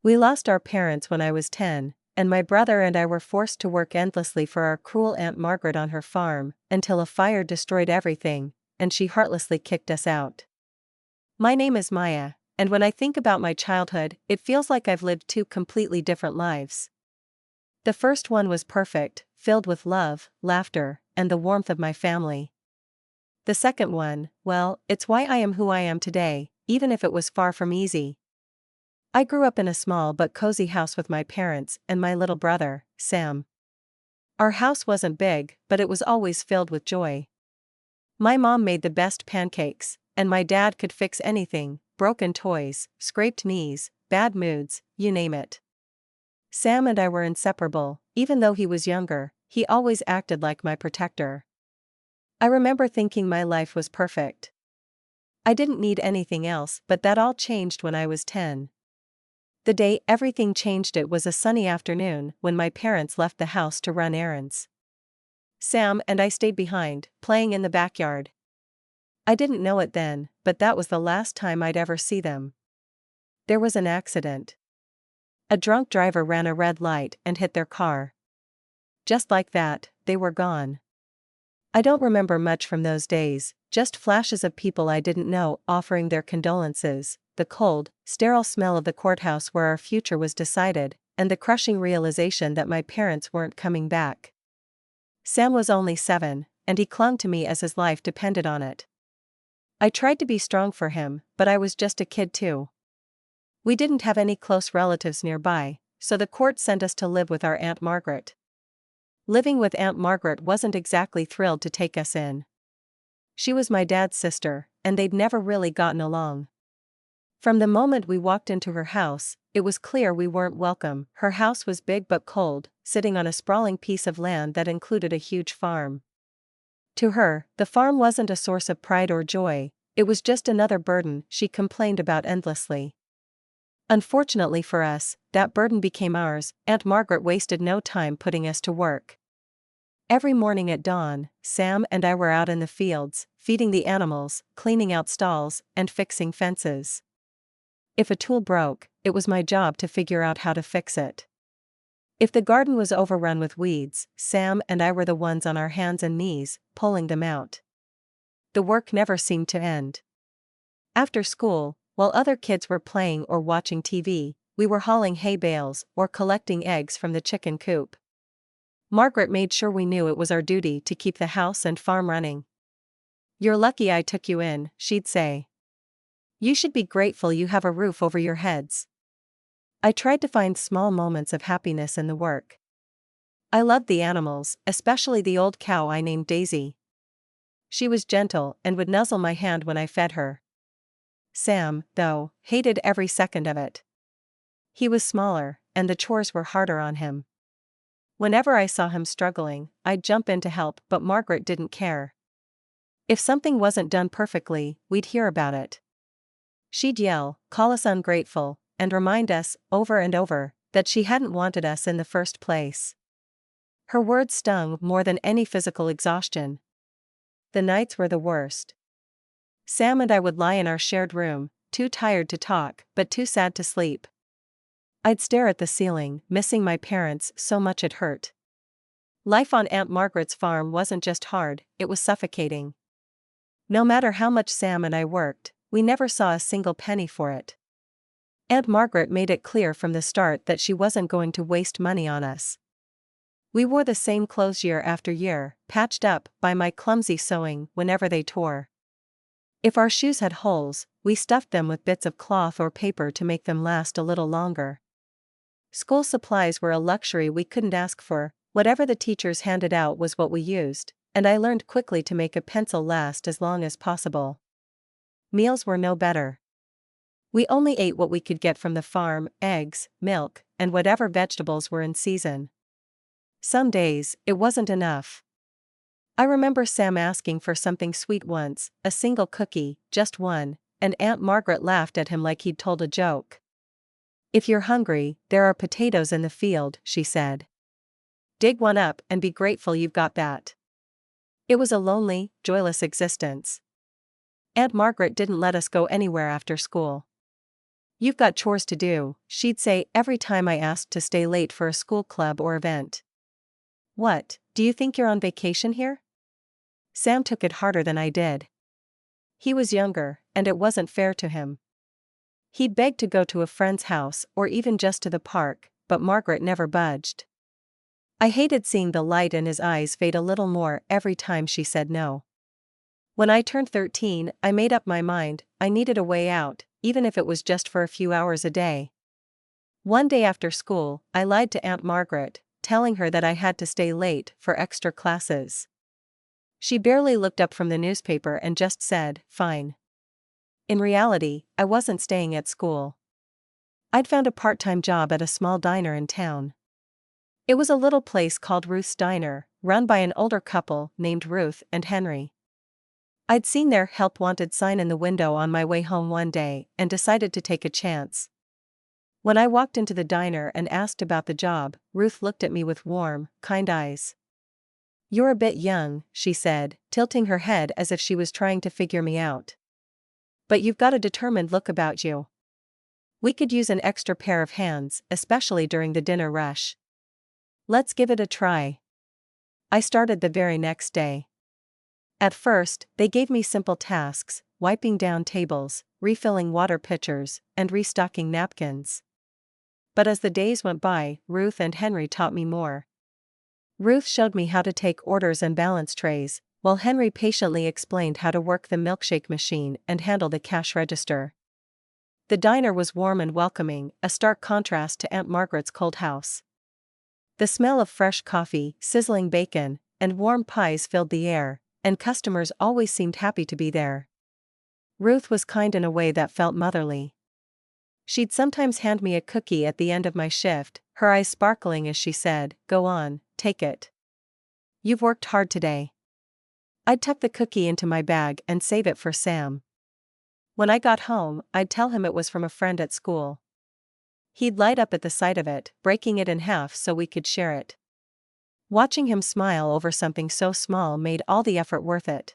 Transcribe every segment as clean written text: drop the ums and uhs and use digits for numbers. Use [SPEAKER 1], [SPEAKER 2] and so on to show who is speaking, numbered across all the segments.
[SPEAKER 1] We lost our parents when I was 10, and my brother and I were forced to work endlessly for our cruel Aunt Margaret on her farm, until a fire destroyed everything, and she heartlessly kicked us out. My name is Maya, and when I think about my childhood, it feels like I've lived two completely different lives. The first one was perfect, filled with love, laughter, and the warmth of my family. The second one, well, it's why I am who I am today, even if it was far from easy. I grew up in a small but cozy house with my parents and my little brother, Sam. Our house wasn't big, but it was always filled with joy. My mom made the best pancakes, and my dad could fix anything: broken toys, scraped knees, bad moods, you name it. Sam and I were inseparable. Even though he was younger, he always acted like my protector. I remember thinking my life was perfect. I didn't need anything else, but that all changed when I was 10. The day everything changed, it was a sunny afternoon when my parents left the house to run errands. Sam and I stayed behind, playing in the backyard. I didn't know it then, but that was the last time I'd ever see them. There was an accident. A drunk driver ran a red light and hit their car. Just like that, they were gone. I don't remember much from those days, just flashes of people I didn't know offering their condolences, the cold, sterile smell of the courthouse where our future was decided, and the crushing realization that my parents weren't coming back. Sam was only 7, and he clung to me as his life depended on it. I tried to be strong for him, but I was just a kid too. We didn't have any close relatives nearby, so the court sent us to live with our Aunt Margaret. Living with Aunt Margaret wasn't exactly thrilled to take us in. She was my dad's sister, and they'd never really gotten along. From the moment we walked into her house, it was clear we weren't welcome. Her house was big but cold, sitting on a sprawling piece of land that included a huge farm. To her, the farm wasn't a source of pride or joy, it was just another burden she complained about endlessly. Unfortunately for us, that burden became ours. Aunt Margaret wasted no time putting us to work. Every morning at dawn, Sam and I were out in the fields, feeding the animals, cleaning out stalls, and fixing fences. If a tool broke, it was my job to figure out how to fix it. If the garden was overrun with weeds, Sam and I were the ones on our hands and knees, pulling them out. The work never seemed to end. After school, while other kids were playing or watching TV, we were hauling hay bales or collecting eggs from the chicken coop. Margaret made sure we knew it was our duty to keep the house and farm running. "You're lucky I took you in," she'd say. "You should be grateful you have a roof over your heads." I tried to find small moments of happiness in the work. I loved the animals, especially the old cow I named Daisy. She was gentle and would nuzzle my hand when I fed her. Sam, though, hated every second of it. He was smaller, and the chores were harder on him. Whenever I saw him struggling, I'd jump in to help, but Margaret didn't care. If something wasn't done perfectly, we'd hear about it. She'd yell, call us ungrateful, and remind us, over and over, that she hadn't wanted us in the first place. Her words stung more than any physical exhaustion. The nights were the worst. Sam and I would lie in our shared room, too tired to talk, but too sad to sleep. I'd stare at the ceiling, missing my parents so much it hurt. Life on Aunt Margaret's farm wasn't just hard, it was suffocating. No matter how much Sam and I worked, we never saw a single penny for it. Aunt Margaret made it clear from the start that she wasn't going to waste money on us. We wore the same clothes year after year, patched up by my clumsy sewing whenever they tore. If our shoes had holes, we stuffed them with bits of cloth or paper to make them last a little longer. School supplies were a luxury we couldn't ask for. Whatever the teachers handed out was what we used, and I learned quickly to make a pencil last as long as possible. Meals were no better. We only ate what we could get from the farm: eggs, milk, and whatever vegetables were in season. Some days, it wasn't enough. I remember Sam asking for something sweet once, a single cookie, just one, and Aunt Margaret laughed at him like he'd told a joke. "If you're hungry, there are potatoes in the field," she said. "Dig one up and be grateful you've got that." It was a lonely, joyless existence. Aunt Margaret didn't let us go anywhere after school. You've got chores to do, she'd say every time I asked to stay late for a school club or event. What, do you think you're on vacation here? Sam took it harder than I did. He was younger, and it wasn't fair to him. He'd begged to go to a friend's house or even just to the park, but Margaret never budged. I hated seeing the light in his eyes fade a little more every time she said no. When I turned 13, I made up my mind I needed a way out, even if it was just for a few hours a day. One day after school, I lied to Aunt Margaret, telling her that I had to stay late for extra classes. She barely looked up from the newspaper and just said, "Fine." In reality, I wasn't staying at school. I'd found a part-time job at a small diner in town. It was a little place called Ruth's Diner, run by an older couple named Ruth and Henry. I'd seen their "Help Wanted" sign in the window on my way home one day and decided to take a chance. When I walked into the diner and asked about the job, Ruth looked at me with warm, kind eyes. "You're a bit young," she said, tilting her head as if she was trying to figure me out. "But you've got a determined look about you. We could use an extra pair of hands, especially during the dinner rush. Let's give it a try." I started the very next day. At first, they gave me simple tasks, wiping down tables, refilling water pitchers, and restocking napkins. But as the days went by, Ruth and Henry taught me more. Ruth showed me how to take orders and balance trays, while Henry patiently explained how to work the milkshake machine and handle the cash register. The diner was warm and welcoming, a stark contrast to Aunt Margaret's cold house. The smell of fresh coffee, sizzling bacon, and warm pies filled the air, and customers always seemed happy to be there. Ruth was kind in a way that felt motherly. She'd sometimes hand me a cookie at the end of my shift, her eyes sparkling as she said, "Go on, take it. You've worked hard today." I'd tuck the cookie into my bag and save it for Sam. When I got home, I'd tell him it was from a friend at school. He'd light up at the sight of it, breaking it in half so we could share it. Watching him smile over something so small made all the effort worth it.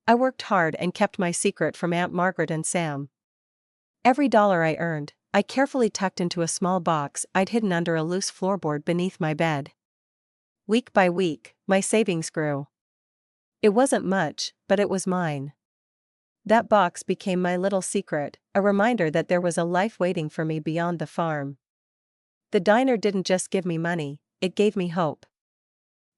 [SPEAKER 1] I worked hard and kept my secret from Aunt Margaret and Sam. Every dollar I earned, I carefully tucked into a small box I'd hidden under a loose floorboard beneath my bed. Week by week, my savings grew. It wasn't much, but it was mine. That box became my little secret, a reminder that there was a life waiting for me beyond the farm. The diner didn't just give me money, it gave me hope.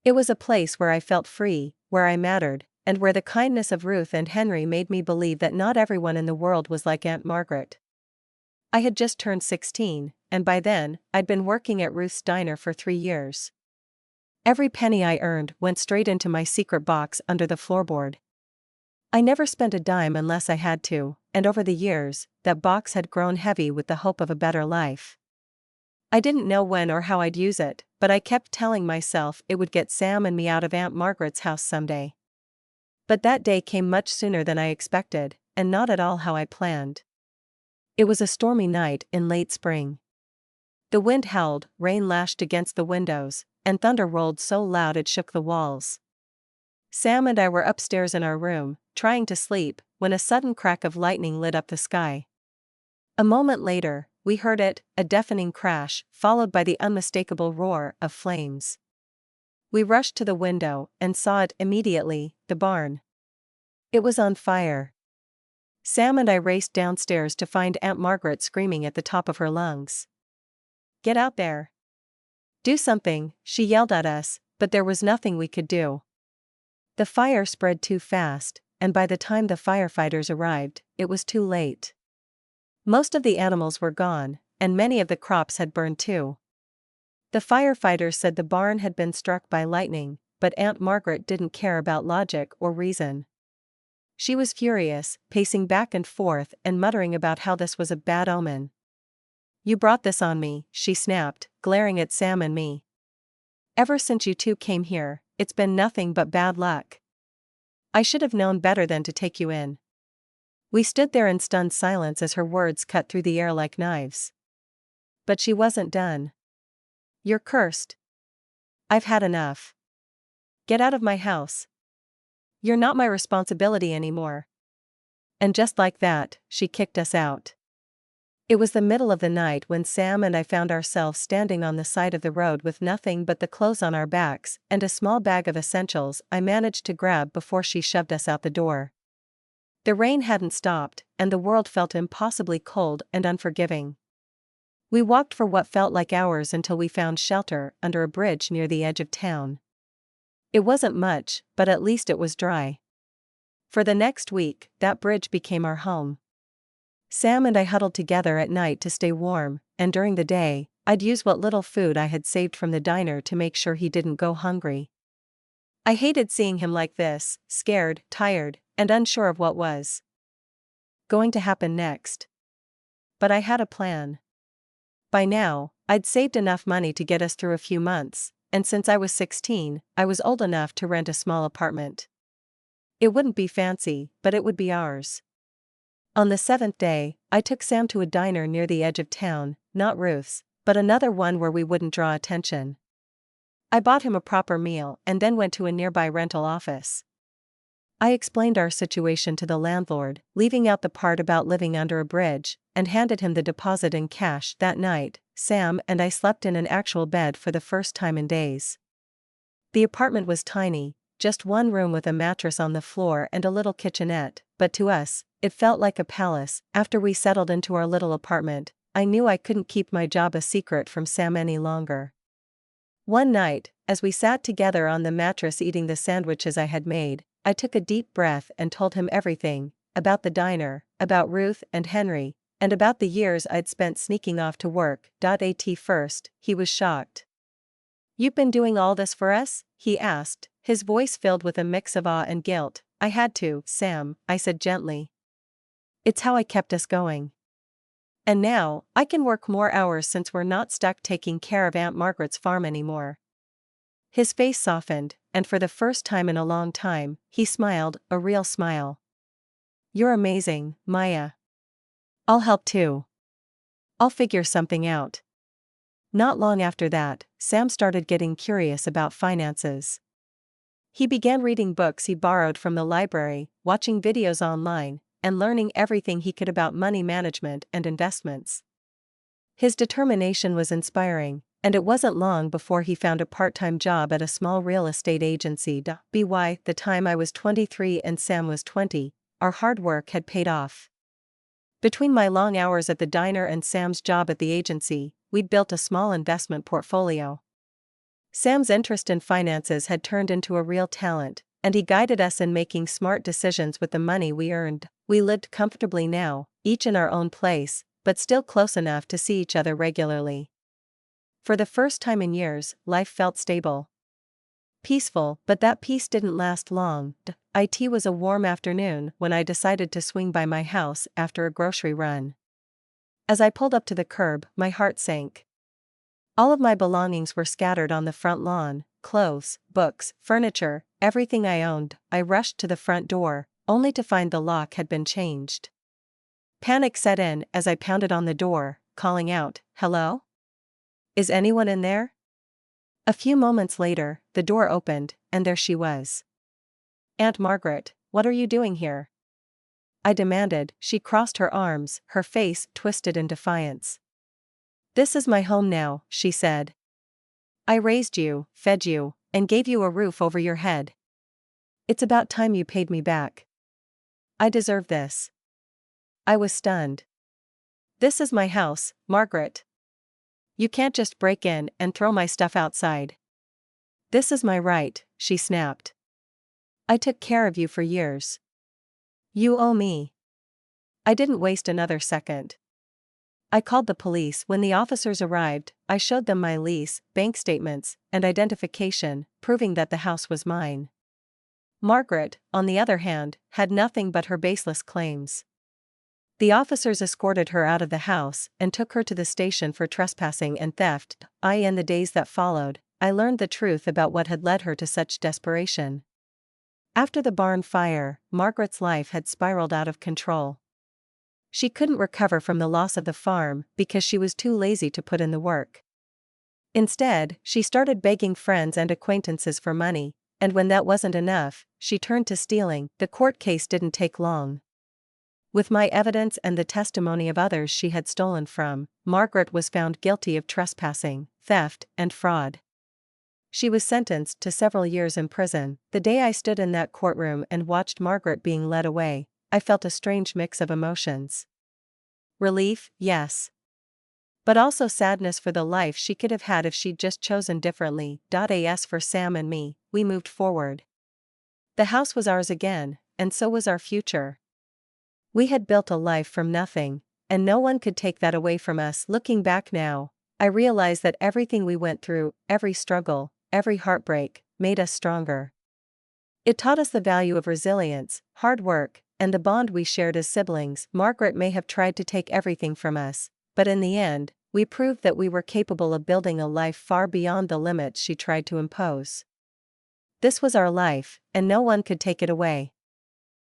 [SPEAKER 1] It was a place where I felt free, where I mattered, and where the kindness of Ruth and Henry made me believe that not everyone in the world was like Aunt Margaret. I had just turned 16, and by then, I'd been working at Ruth's Diner for 3 years. Every penny I earned went straight into my secret box under the floorboard. I never spent a dime unless I had to, and over the years, that box had grown heavy with the hope of a better life. I didn't know when or how I'd use it, but I kept telling myself it would get Sam and me out of Aunt Margaret's house someday. But that day came much sooner than I expected, and not at all how I planned. It was a stormy night in late spring. The wind howled, rain lashed against the windows, and thunder rolled so loud it shook the walls. Sam and I were upstairs in our room, trying to sleep, when a sudden crack of lightning lit up the sky. A moment later, we heard it, a deafening crash, followed by the unmistakable roar of flames. We rushed to the window and saw it immediately, the barn. It was on fire. Sam and I raced downstairs to find Aunt Margaret screaming at the top of her lungs. "Get out there! Do something," she yelled at us, but there was nothing we could do. The fire spread too fast, and by the time the firefighters arrived, it was too late. Most of the animals were gone, and many of the crops had burned too. The firefighters said the barn had been struck by lightning, but Aunt Margaret didn't care about logic or reason. She was furious, pacing back and forth and muttering about how this was a bad omen. "You brought this on me," she snapped, glaring at Sam and me. "Ever since you two came here, it's been nothing but bad luck. I should have known better than to take you in." We stood there in stunned silence as her words cut through the air like knives. But she wasn't done. "You're cursed. I've had enough. Get out of my house. You're not my responsibility anymore." And just like that, she kicked us out. It was the middle of the night when Sam and I found ourselves standing on the side of the road with nothing but the clothes on our backs and a small bag of essentials I managed to grab before she shoved us out the door. The rain hadn't stopped, and the world felt impossibly cold and unforgiving. We walked for what felt like hours until we found shelter under a bridge near the edge of town. It wasn't much, but at least it was dry. For the next week, that bridge became our home. Sam and I huddled together at night to stay warm, and during the day, I'd use what little food I had saved from the diner to make sure he didn't go hungry. I hated seeing him like this, scared, tired, and unsure of what was going to happen next. But I had a plan. By now, I'd saved enough money to get us through a few months, and since I was 16, I was old enough to rent a small apartment. It wouldn't be fancy, but it would be ours. On the 7th day, I took Sam to a diner near the edge of town, not Ruth's, but another one where we wouldn't draw attention. I bought him a proper meal and then went to a nearby rental office. I explained our situation to the landlord, leaving out the part about living under a bridge, and handed him the deposit in cash. That night, Sam and I slept in an actual bed for the first time in days. The apartment was tiny, just one room with a mattress on the floor and a little kitchenette, but to us, it felt like a palace. After we settled into our little apartment, I knew I couldn't keep my job a secret from Sam any longer. One night, as we sat together on the mattress eating the sandwiches I had made, I took a deep breath and told him everything, about the diner, about Ruth and Henry, and about the years I'd spent sneaking off to work. At first, he was shocked. "You've been doing all this for us?" he asked, his voice filled with a mix of awe and guilt. "I had to, Sam," I said gently. "It's how I kept us going. And now, I can work more hours since we're not stuck taking care of Aunt Margaret's farm anymore." His face softened, and for the first time in a long time, he smiled, a real smile. "You're amazing, Maya. I'll help too. I'll figure something out." Not long after that, Sam started getting curious about finances. He began reading books he borrowed from the library, watching videos online, and learning everything he could about money management and investments. His determination was inspiring, and it wasn't long before he found a part-time job at a small real estate agency. By the time I was 23 and Sam was 20, our hard work had paid off. Between my long hours at the diner and Sam's job at the agency, we'd built a small investment portfolio. Sam's interest in finances had turned into a real talent, and he guided us in making smart decisions with the money we earned. We lived comfortably now, each in our own place, but still close enough to see each other regularly. For the first time in years, life felt stable. Peaceful, but that peace didn't last long. It was a warm afternoon when I decided to swing by my house after a grocery run. As I pulled up to the curb, my heart sank. All of my belongings were scattered on the front lawn: clothes, books, furniture, everything I owned. I rushed to the front door, only to find the lock had been changed. Panic set in as I pounded on the door, calling out, "Hello? Is anyone in there?" A few moments later, the door opened, and there she was. "Aunt Margaret, what are you doing here?" I demanded. She crossed her arms, her face twisted in defiance. "This is my home now," she said. "I raised you, fed you, and gave you a roof over your head. It's about time you paid me back. I deserve this." I was stunned. "This is my house, Margaret. You can't just break in and throw my stuff outside." "This is my right," she snapped. "I took care of you for years. You owe me." I didn't waste another second. I called the police. When the officers arrived, I showed them my lease, bank statements, and identification, proving that the house was mine. Margaret, on the other hand, had nothing but her baseless claims. The officers escorted her out of the house and took her to the station for trespassing and theft. In the days that followed, I learned the truth about what had led her to such desperation. After the barn fire, Margaret's life had spiraled out of control. She couldn't recover from the loss of the farm because she was too lazy to put in the work. Instead, she started begging friends and acquaintances for money, and when that wasn't enough, she turned to stealing. The court case didn't take long. With my evidence and the testimony of others she had stolen from, Margaret was found guilty of trespassing, theft, and fraud. She was sentenced to several years in prison. The day I stood in that courtroom and watched Margaret being led away, I felt a strange mix of emotions. Relief, yes. But also sadness for the life she could have had if she'd just chosen differently. As for Sam and me, we moved forward. The house was ours again, and so was our future. We had built a life from nothing, and no one could take that away from us. Looking back now, I realize that everything we went through, every struggle, every heartbreak, made us stronger. It taught us the value of resilience, hard work, and the bond we shared as siblings. Margaret may have tried to take everything from us, but in the end, we proved that we were capable of building a life far beyond the limits she tried to impose. This was our life, and no one could take it away.